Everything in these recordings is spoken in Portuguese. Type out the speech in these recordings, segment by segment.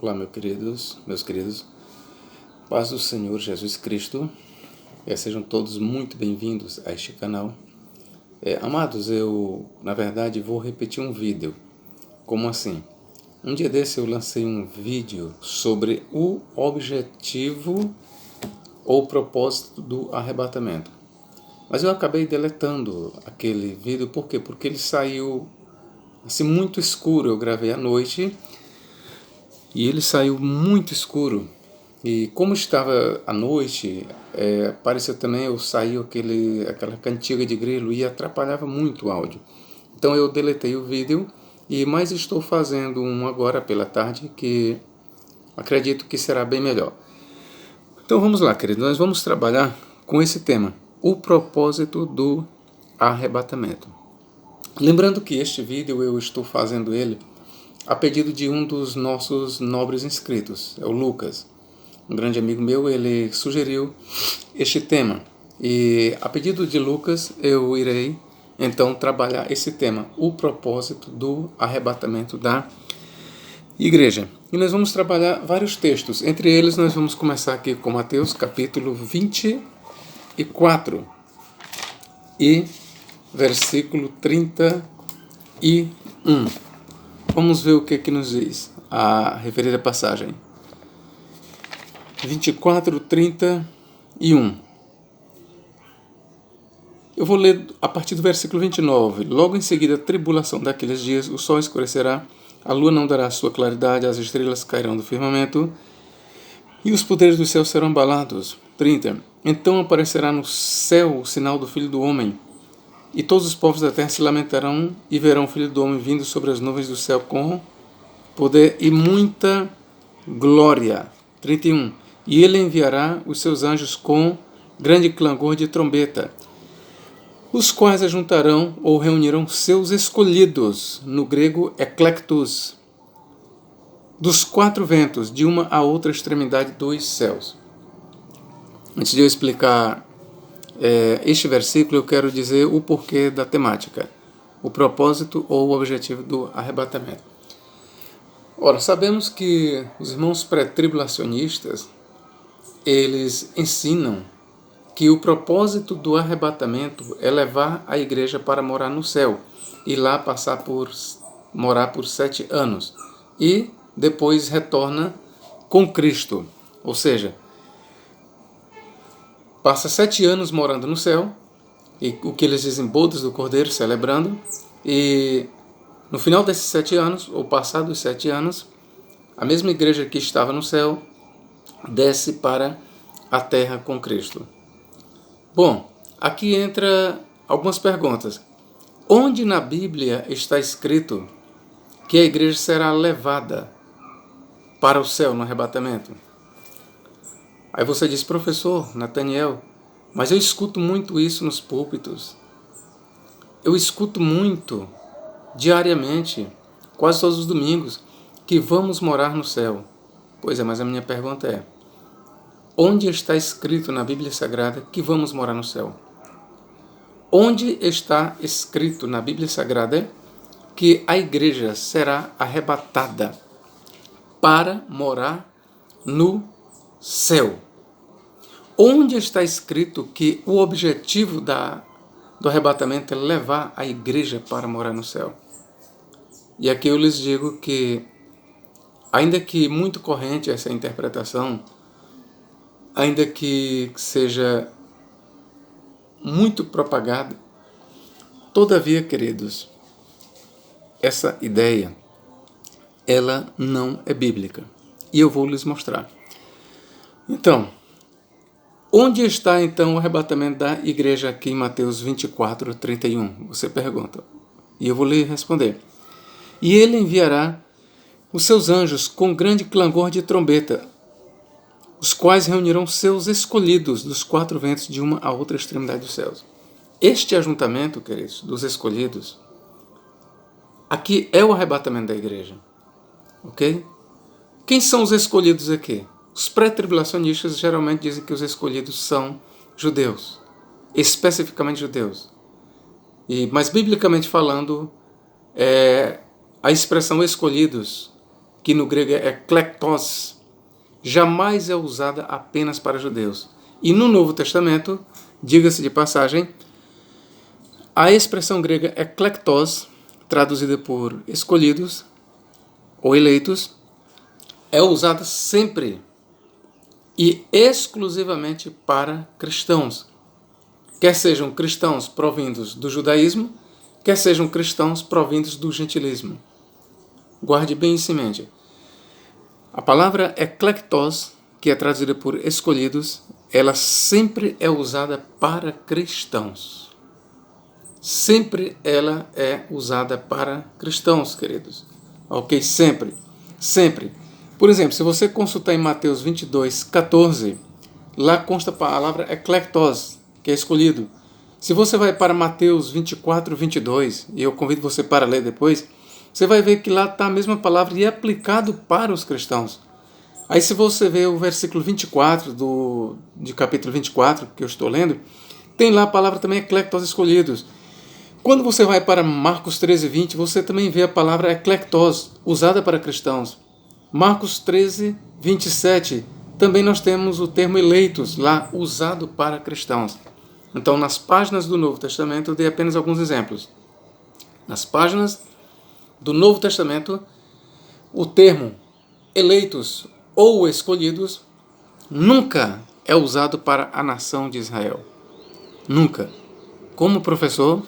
Olá, meus queridos, paz do Senhor Jesus Cristo, sejam todos muito bem-vindos a este canal. Amados, na verdade, vou repetir um vídeo. Como assim? Um dia desse eu lancei um vídeo sobre o objetivo ou propósito do arrebatamento. Mas eu acabei deletando aquele vídeo, por quê? Porque ele saiu assim muito escuro. Eu gravei à noite e ele saiu muito escuro. E como estava à noite, parecia também eu saiu aquela cantiga de grilo e atrapalhava muito o áudio. Então eu deletei o vídeo, mas estou fazendo um agora pela tarde que acredito que será bem melhor. Então vamos lá, queridos, nós vamos trabalhar com esse tema, o propósito do arrebatamento. Lembrando que este vídeo eu estou fazendo ele a pedido de um dos nossos nobres inscritos, é o Lucas. Um grande amigo meu, ele sugeriu este tema. E a pedido de Lucas, eu irei então trabalhar esse tema, o propósito do arrebatamento da igreja. E nós vamos trabalhar vários textos. Entre eles, nós vamos começar aqui com Mateus, capítulo 24 e versículo 31. Vamos ver o que nos diz a referida passagem. 24, 31. Eu vou ler a partir do versículo 29. Logo em seguida, a tribulação daqueles dias, o sol escurecerá, a lua não dará sua claridade, as estrelas cairão do firmamento, e os poderes do céu serão abalados. 30. Então aparecerá no céu o sinal do Filho do Homem, e todos os povos da terra se lamentarão e verão o Filho do Homem vindo sobre as nuvens do céu com poder e muita glória. 31. E ele enviará os seus anjos com grande clangor de trombeta, os quais ajuntarão ou reunirão seus escolhidos, no grego eclectos, dos quatro ventos, de uma a outra extremidade dos céus. Antes de eu explicar este versículo, eu quero dizer o porquê da temática, o propósito ou o objetivo do arrebatamento. Ora, sabemos que os irmãos pré-tribulacionistas, eles ensinam que o propósito do arrebatamento é levar a igreja para morar no céu e lá morar por 7 anos e depois retorna com Cristo, ou seja, passa 7 anos morando no céu, e o que eles dizem, bodas do Cordeiro, celebrando, e no final desses 7 anos, ou passados 7 anos, a mesma igreja que estava no céu desce para a terra com Cristo. Bom, aqui entra algumas perguntas. Onde na Bíblia está escrito que a igreja será levada para o céu no arrebatamento? Aí você diz, professor Nathaniel, mas eu escuto muito isso nos púlpitos. Eu escuto muito, diariamente, quase todos os domingos, que vamos morar no céu. Pois é, mas a minha pergunta é, onde está escrito na Bíblia Sagrada que vamos morar no céu? Onde está escrito na Bíblia Sagrada que a igreja será arrebatada para morar no céu? Onde está escrito que o objetivo do arrebatamento é levar a igreja para morar no céu? E aqui eu lhes digo que, ainda que muito corrente essa interpretação, ainda que seja muito propagada, todavia, queridos, essa ideia, ela não é bíblica. E eu vou lhes mostrar. Então, onde está então o arrebatamento da igreja aqui em Mateus 24, 31? Você pergunta. E eu vou lhe responder. E ele enviará os seus anjos com grande clangor de trombeta, os quais reunirão seus escolhidos dos 4 ventos de uma a outra extremidade dos céus. Este ajuntamento, queridos, dos escolhidos, aqui é o arrebatamento da igreja. Ok? Quem são os escolhidos aqui? Os pré-tribulacionistas geralmente dizem que os escolhidos são judeus, especificamente judeus. Mas biblicamente falando, a expressão escolhidos que no grego é eklektos, jamais é usada apenas para judeus. E no Novo Testamento, diga-se de passagem, a expressão grega eklektos, traduzida por escolhidos ou eleitos, é usada sempre e exclusivamente para cristãos. Quer sejam cristãos provindos do judaísmo, quer sejam cristãos provindos do gentilismo. Guarde bem isso em mente. A palavra eklektos, que é traduzida por escolhidos, ela sempre é usada para cristãos. Sempre ela é usada para cristãos, queridos. Ok? Sempre. Sempre. Por exemplo, se você consultar em Mateus 22, 14, lá consta a palavra eklektos, que é escolhido. Se você vai para Mateus 24, 22, e eu convido você para ler depois, você vai ver que lá está a mesma palavra e é aplicado para os cristãos. Aí se você ver o versículo 24 de capítulo 24, que eu estou lendo, tem lá a palavra também eklektos, escolhidos. Quando você vai para Marcos 13, 20, você também vê a palavra eklektos, usada para cristãos. Marcos 13, 27, também nós temos o termo eleitos, lá usado para cristãos. Então, nas páginas do Novo Testamento, eu dei apenas alguns exemplos. Nas páginas do Novo Testamento, o termo eleitos ou escolhidos nunca é usado para a nação de Israel. Nunca. Como professor,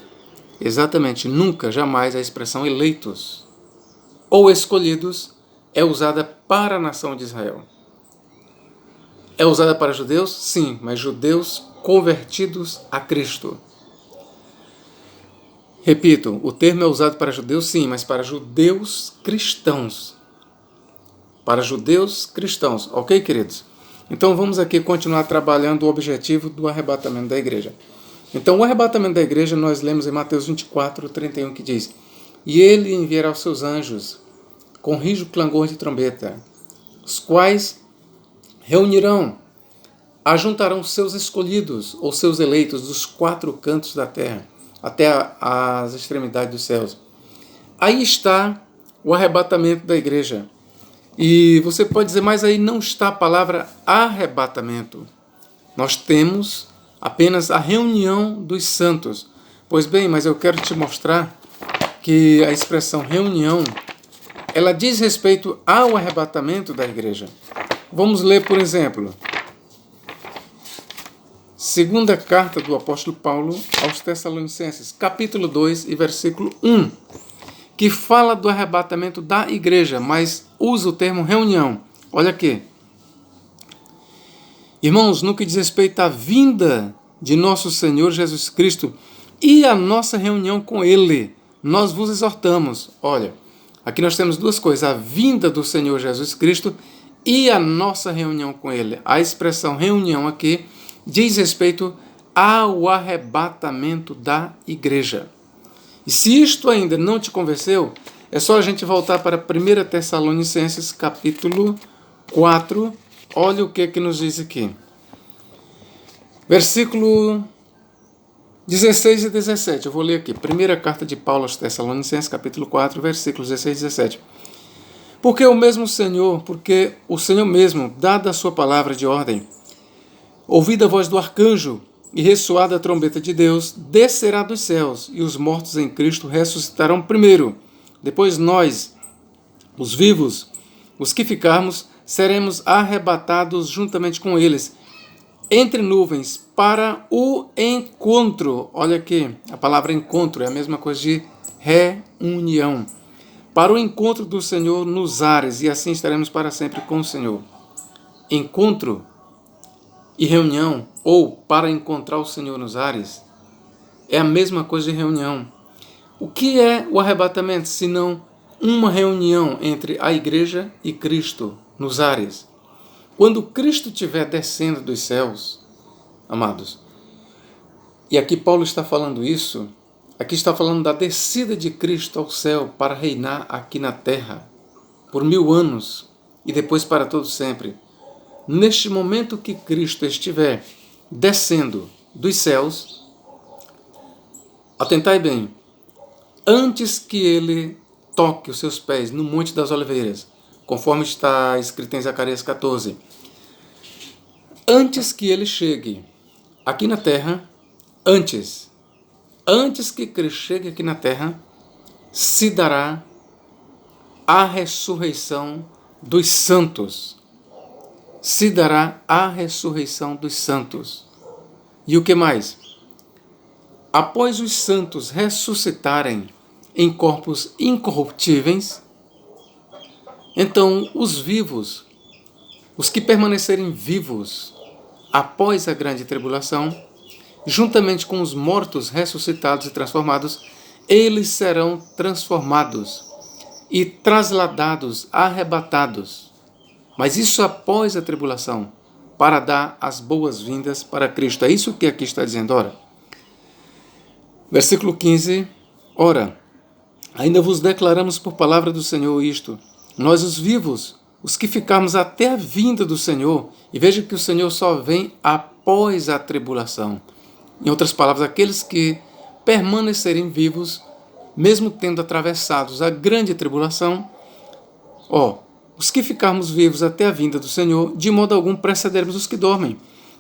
exatamente, nunca, jamais a expressão eleitos ou escolhidos é usada para a nação de Israel. É usada para judeus? Sim, mas judeus convertidos a Cristo. Repito, o termo é usado para judeus, sim, mas para judeus cristãos. Para judeus cristãos, ok, queridos? Então vamos aqui continuar trabalhando o objetivo do arrebatamento da igreja. Então o arrebatamento da igreja nós lemos em Mateus 24, 31, que diz: E ele enviará os seus anjos com rijo clangor de trombeta, os quais reunirão, ajuntarão seus escolhidos ou seus eleitos dos quatro cantos da terra, até as extremidades dos céus. Aí está o arrebatamento da igreja. E você pode dizer, mas aí não está a palavra arrebatamento. Nós temos apenas a reunião dos santos. Pois bem, mas eu quero te mostrar que a expressão reunião, ela diz respeito ao arrebatamento da igreja. Vamos ler, por exemplo, segunda carta do apóstolo Paulo aos Tessalonicenses, capítulo 2 e versículo 1, que fala do arrebatamento da igreja, mas usa o termo reunião. Olha aqui. Irmãos, no que diz respeito à vinda de nosso Senhor Jesus Cristo e a nossa reunião com Ele, nós vos exortamos. Olha, aqui nós temos duas coisas, a vinda do Senhor Jesus Cristo e a nossa reunião com Ele. A expressão reunião aqui diz respeito ao arrebatamento da igreja. E se isto ainda não te convenceu, é só a gente voltar para 1 Tessalonicenses, capítulo 4. Olha o que nos diz aqui. Versículo 16 e 17. Eu vou ler aqui. Primeira carta de Paulo aos Tessalonicenses, capítulo 4, versículos 16 e 17. Porque o Senhor mesmo, dada a sua palavra de ordem, ouvida a voz do arcanjo e ressoada a trombeta de Deus, descerá dos céus, e os mortos em Cristo ressuscitarão primeiro. Depois nós, os vivos, os que ficarmos, seremos arrebatados juntamente com eles, entre nuvens, para o encontro. Olha aqui, a palavra encontro é a mesma coisa de reunião. Para o encontro do Senhor nos ares, e assim estaremos para sempre com o Senhor. Encontro e reunião, ou para encontrar o Senhor nos ares, é a mesma coisa de reunião. O que é o arrebatamento, senão uma reunião entre a igreja e Cristo nos ares? Quando Cristo estiver descendo dos céus, amados, e aqui Paulo está falando isso, aqui está falando da descida de Cristo ao céu para reinar aqui na terra por 1000 anos e depois para todo sempre. Neste momento que Cristo estiver descendo dos céus, atentai bem, antes que ele toque os seus pés no Monte das Oliveiras, conforme está escrito em Zacarias 14. Antes que ele chegue aqui na terra, antes que Cristo chegue aqui na terra, se dará a ressurreição dos santos. Se dará a ressurreição dos santos. E o que mais? Após os santos ressuscitarem em corpos incorruptíveis, então os vivos, os que permanecerem vivos após a grande tribulação, juntamente com os mortos ressuscitados e transformados, eles serão transformados e trasladados, arrebatados. Mas isso após a tribulação, para dar as boas-vindas para Cristo. É isso que aqui está dizendo, ora. Versículo 15, ora, ainda vos declaramos por palavra do Senhor isto, nós os vivos, os que ficarmos até a vinda do Senhor, e veja que o Senhor só vem após a tribulação. Em outras palavras, aqueles que permanecerem vivos, mesmo tendo atravessados a grande tribulação, os que ficarmos vivos até a vinda do Senhor, de modo algum precederemos os que dormem,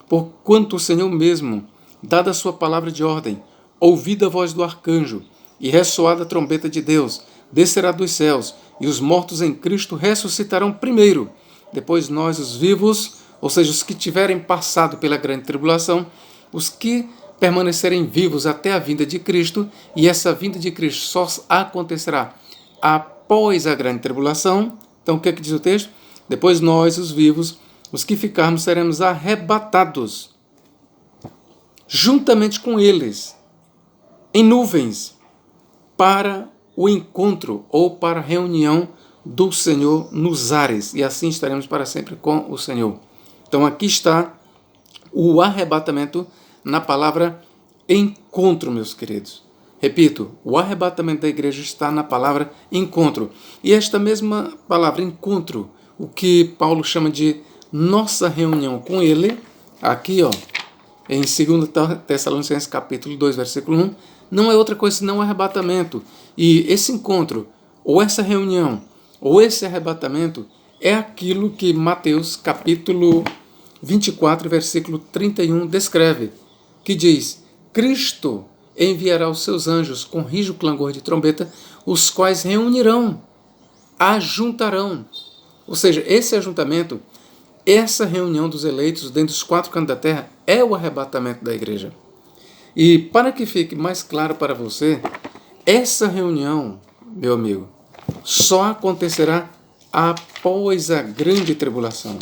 porquanto o Senhor mesmo, dada a sua palavra de ordem, ouvida a voz do arcanjo e ressoada a trombeta de Deus, descerá dos céus, e os mortos em Cristo ressuscitarão primeiro. Depois nós, os vivos, ou seja, os que tiverem passado pela grande tribulação, os que permanecerem vivos até a vinda de Cristo, e essa vinda de Cristo só acontecerá após a grande tribulação. Então o que é que diz o texto? Depois nós, os vivos, os que ficarmos, seremos arrebatados, juntamente com eles, em nuvens, para o encontro ou para a reunião do Senhor nos ares, e assim estaremos para sempre com o Senhor. Então aqui está o arrebatamento na palavra encontro, meus queridos. Repito, o arrebatamento da igreja está na palavra encontro. E esta mesma palavra encontro, o que Paulo chama de nossa reunião com ele, aqui em 2 Tessalonicenses capítulo 2, versículo 1, não é outra coisa senão arrebatamento. E esse encontro, ou essa reunião, ou esse arrebatamento, é aquilo que Mateus capítulo 24, versículo 31 descreve, que diz, Cristo enviará os seus anjos com rijo clangor de trombeta, os quais reunirão, ajuntarão. Ou seja, esse ajuntamento, essa reunião dos eleitos dentro dos 4 cantos da terra é o arrebatamento da igreja. E para que fique mais claro para você, essa reunião, meu amigo, só acontecerá após a grande tribulação.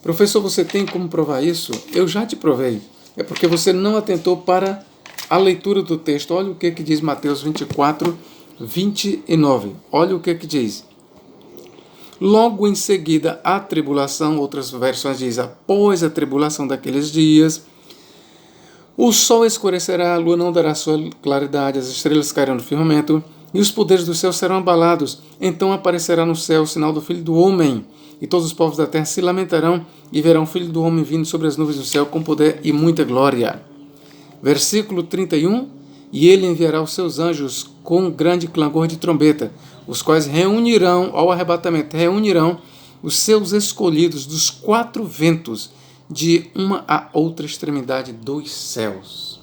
Professor, você tem como provar isso? Eu já te provei. É porque você não atentou para a leitura do texto. Olha o que diz Mateus 24, 29. Olha o que diz. Logo em seguida a tribulação, outras versões diz, após a tribulação daqueles dias, o sol escurecerá, a lua não dará sua claridade, as estrelas cairão no firmamento, e os poderes do céu serão abalados. Então aparecerá no céu o sinal do Filho do Homem, e todos os povos da terra se lamentarão, e verão o Filho do Homem vindo sobre as nuvens do céu com poder e muita glória. Versículo 31, e ele enviará os seus anjos com grande clangor de trombeta, os quais reunirão, ao arrebatamento, reunirão os seus escolhidos dos 4 ventos, de uma a outra extremidade dos céus.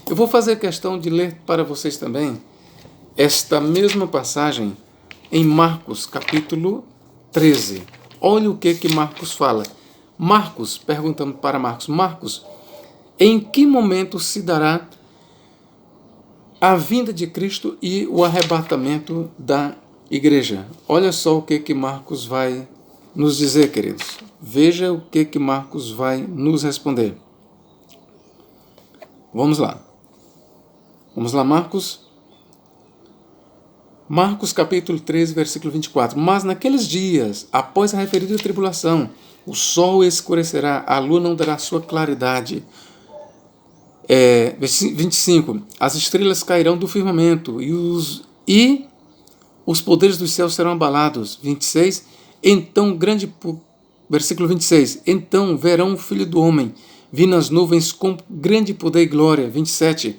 Eu vou fazer questão de ler para vocês também esta mesma passagem em Marcos, capítulo 13. Olha o que Marcos fala. Marcos, perguntando para Marcos, em que momento se dará a vinda de Cristo e o arrebatamento da igreja? Olha só o que Marcos vai nos dizer, queridos. Veja o que Marcos vai nos responder. Vamos lá. Vamos lá, Marcos. Marcos capítulo 13, versículo 24. Mas naqueles dias, após a referida tribulação, o sol escurecerá, a lua não dará sua claridade. 25. As estrelas cairão do firmamento e os poderes dos céus serão abalados. 26. Versículo 26. Então verão o Filho do Homem vir nas nuvens com grande poder e glória. 27.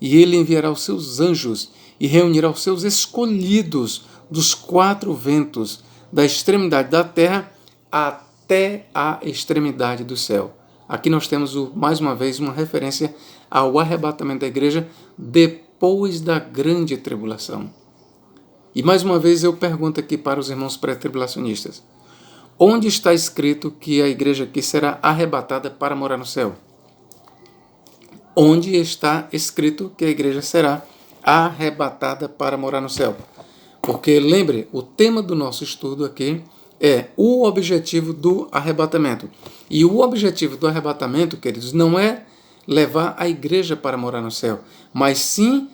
E ele enviará os seus anjos e reunirá os seus escolhidos dos 4 ventos, da extremidade da terra até a extremidade do céu. Aqui nós temos, mais uma vez, uma referência ao arrebatamento da igreja depois da grande tribulação. E mais uma vez eu pergunto aqui para os irmãos pré-tribulacionistas: onde está escrito que a igreja aqui será arrebatada para morar no céu? Onde está escrito que a igreja será arrebatada para morar no céu? Porque, lembre, o tema do nosso estudo aqui é o objetivo do arrebatamento. E o objetivo do arrebatamento, queridos, não é levar a igreja para morar no céu, mas sim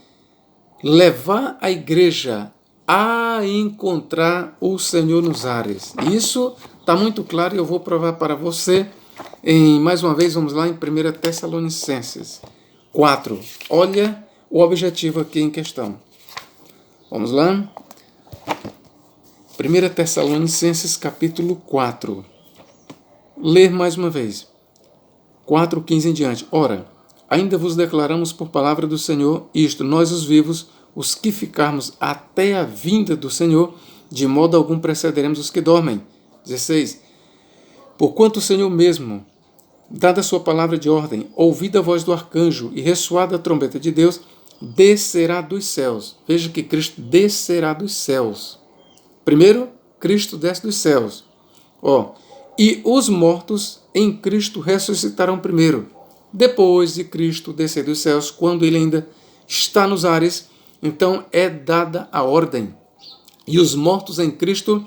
levar a igreja a encontrar o Senhor nos ares. Isso está muito claro e eu vou provar para você. Mais uma vez, vamos lá em 1 Tessalonicenses 4. Olha o objetivo aqui em questão. Vamos lá. 1 Tessalonicenses capítulo 4. Ler mais uma vez. 4:15 em diante. Ora, ainda vos declaramos por palavra do Senhor isto, nós os vivos, os que ficarmos até a vinda do Senhor, de modo algum precederemos os que dormem. 16. Porquanto o Senhor mesmo, dada a sua palavra de ordem, ouvida a voz do arcanjo e ressoada a trombeta de Deus, descerá dos céus. Veja que Cristo descerá dos céus. Primeiro, Cristo desce dos céus. E os mortos em Cristo ressuscitarão primeiro. Depois de Cristo descer dos céus, quando ele ainda está nos ares, então é dada a ordem. E os mortos em Cristo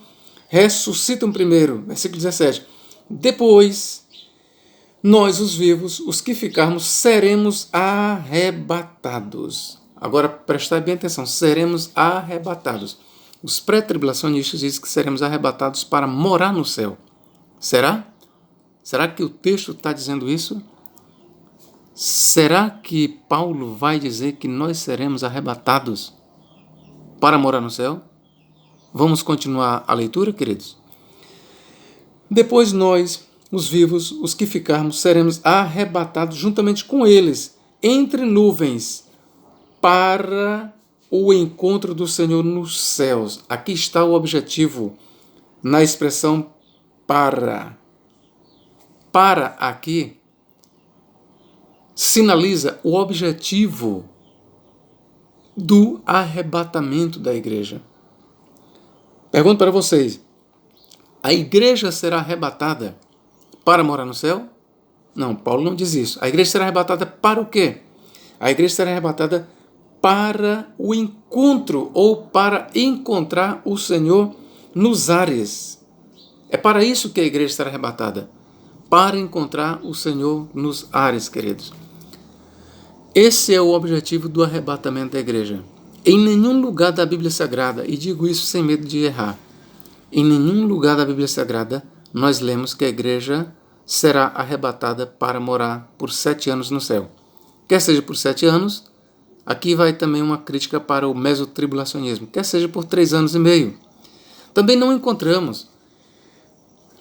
ressuscitam primeiro. Versículo 17. Depois, nós, os vivos, os que ficarmos, seremos arrebatados. Agora, prestai bem atenção, seremos arrebatados. Os pré-tribulacionistas dizem que seremos arrebatados para morar no céu. Será? Será que o texto está dizendo isso? Será que Paulo vai dizer que nós seremos arrebatados para morar no céu? Vamos continuar a leitura, queridos? Depois nós, os vivos, os que ficarmos, seremos arrebatados juntamente com eles, entre nuvens, para o encontro do Senhor nos céus. Aqui está o objetivo na expressão para. Para aqui sinaliza o objetivo do arrebatamento da igreja. Pergunto para vocês: a igreja será arrebatada para morar no céu? Não, Paulo não diz isso. A igreja será arrebatada para o quê? A igreja será arrebatada para o encontro ou para encontrar o Senhor nos ares. É para isso que a igreja será arrebatada, para encontrar o Senhor nos ares, queridos. Esse é o objetivo do arrebatamento da igreja. Em nenhum lugar da Bíblia Sagrada, e digo isso sem medo de errar, em nenhum lugar da Bíblia Sagrada nós lemos que a igreja será arrebatada para morar por 7 anos no céu. Quer seja por 7 anos, aqui vai também uma crítica para o mesotribulacionismo, quer seja por 3 anos e meio. Também não encontramos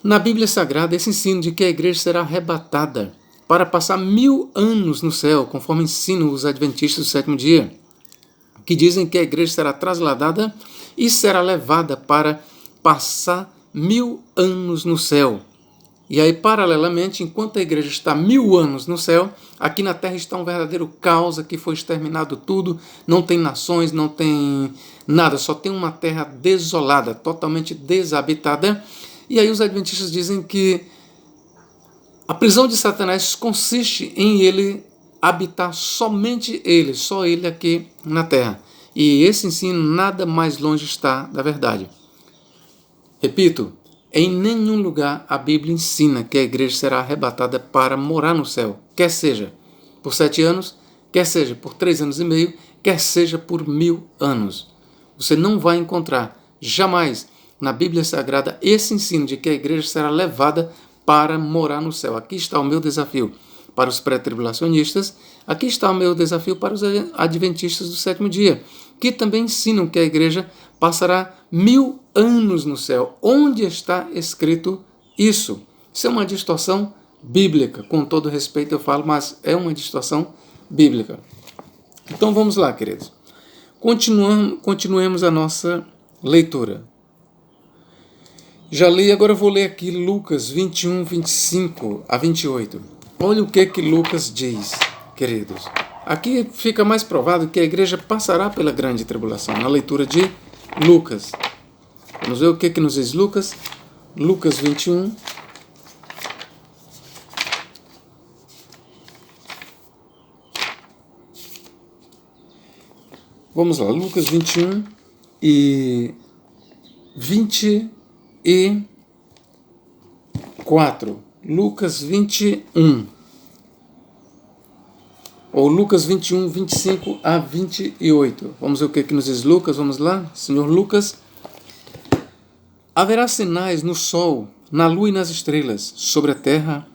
na Bíblia Sagrada esse ensino de que a igreja será arrebatada para passar 1000 anos no céu, conforme ensinam os adventistas do sétimo dia, que dizem que a igreja será trasladada e será levada para passar 1000 anos no céu. E aí, paralelamente, enquanto a igreja está 1000 anos no céu, aqui na terra está um verdadeiro caos, aqui foi exterminado tudo, não tem nações, não tem nada, só tem uma terra desolada, totalmente desabitada. E aí os adventistas dizem que a prisão de Satanás consiste em ele habitar somente ele, só ele aqui na terra. E esse ensino nada mais longe está da verdade. Repito, em nenhum lugar a Bíblia ensina que a igreja será arrebatada para morar no céu, quer seja por 7 anos, quer seja por 3 anos e meio, quer seja por 1000 anos. Você não vai encontrar jamais na Bíblia Sagrada esse ensino de que a igreja será levada para morar no céu. Aqui está o meu desafio para os pré-tribulacionistas, aqui está o meu desafio para os adventistas do sétimo dia, que também ensinam que a igreja passará 1000 anos no céu. Onde está escrito isso? Isso é uma distorção bíblica, com todo respeito eu falo, mas é uma distorção bíblica. Então vamos lá, queridos. Continuemos a nossa leitura. Já li, agora eu vou ler aqui Lucas 21, 25 a 28. Olha o que Lucas diz, queridos. Aqui fica mais provado que a igreja passará pela grande tribulação, na leitura de Lucas. Vamos ver o que nos diz Lucas. Lucas 21. Vamos lá, Lucas 21 e 24. Lucas 21. Ou Lucas 21, 25 a 28. Vamos ver o que nos diz Lucas. Vamos lá, Senhor Lucas. Haverá sinais no sol, na lua e nas estrelas, sobre a terra,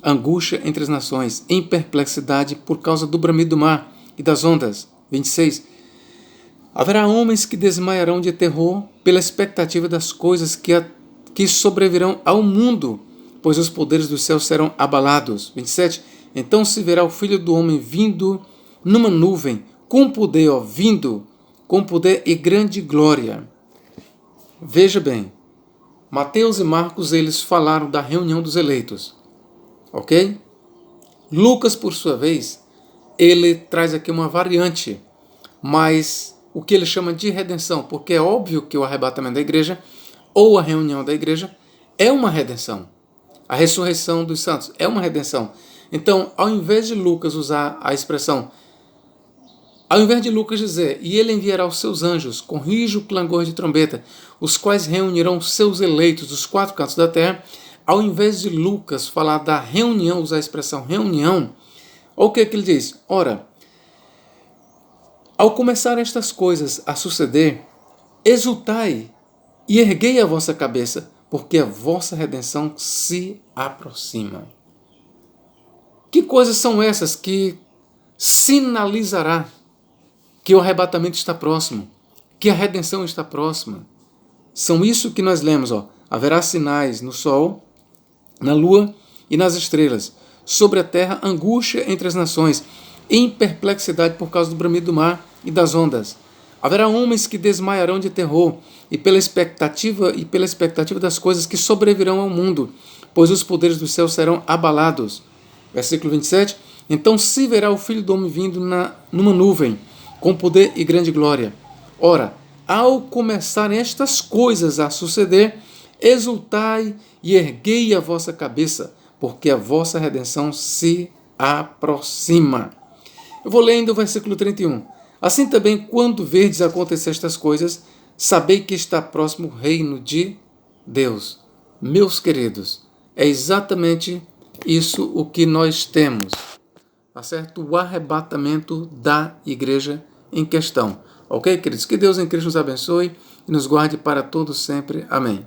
angústia entre as nações, em perplexidade por causa do bramido do mar e das ondas. 26. Haverá homens que desmaiarão de terror pela expectativa das coisas que sobrevirão ao mundo, pois os poderes dos céus serão abalados. 27. Então se verá o Filho do Homem vindo numa nuvem, com poder, vindo, com poder e grande glória. Veja bem, Mateus e Marcos, eles falaram da reunião dos eleitos, ok? Lucas, por sua vez, ele traz aqui uma variante, mas o que ele chama de redenção, porque é óbvio que o arrebatamento da igreja, ou a reunião da igreja, é uma redenção. A ressurreição dos santos é uma redenção. Então, ao invés de Lucas usar a expressão, ao invés de Lucas dizer, e ele enviará os seus anjos com rijo clangor de trombeta, os quais reunirão seus eleitos dos quatro cantos da terra, ao invés de Lucas falar da reunião, usar a expressão reunião, olha o que ele diz. Ora, ao começar estas coisas a suceder, exultai e erguei a vossa cabeça, porque a vossa redenção se aproxima. Que coisas são essas que sinalizará que o arrebatamento está próximo, que a redenção está próxima? São isso que nós lemos, haverá sinais no sol, na lua e nas estrelas, sobre a terra angústia entre as nações, em perplexidade por causa do bramido do mar e das ondas. Haverá homens que desmaiarão de terror e pela expectativa das coisas que sobrevirão ao mundo, pois os poderes do céu serão abalados. Versículo 27. Então se verá o Filho do Homem vindo numa nuvem, com poder e grande glória. Ora, ao começarem estas coisas a suceder, exultai e erguei a vossa cabeça, porque a vossa redenção se aproxima. Eu vou ler ainda o versículo 31. Assim também, quando verdes acontecer estas coisas, sabei que está próximo o reino de Deus. Meus queridos, é exatamente isso o que nós temos, tá certo? O arrebatamento da igreja em questão. Ok, queridos? Que Deus em Cristo nos abençoe e nos guarde para todos sempre. Amém.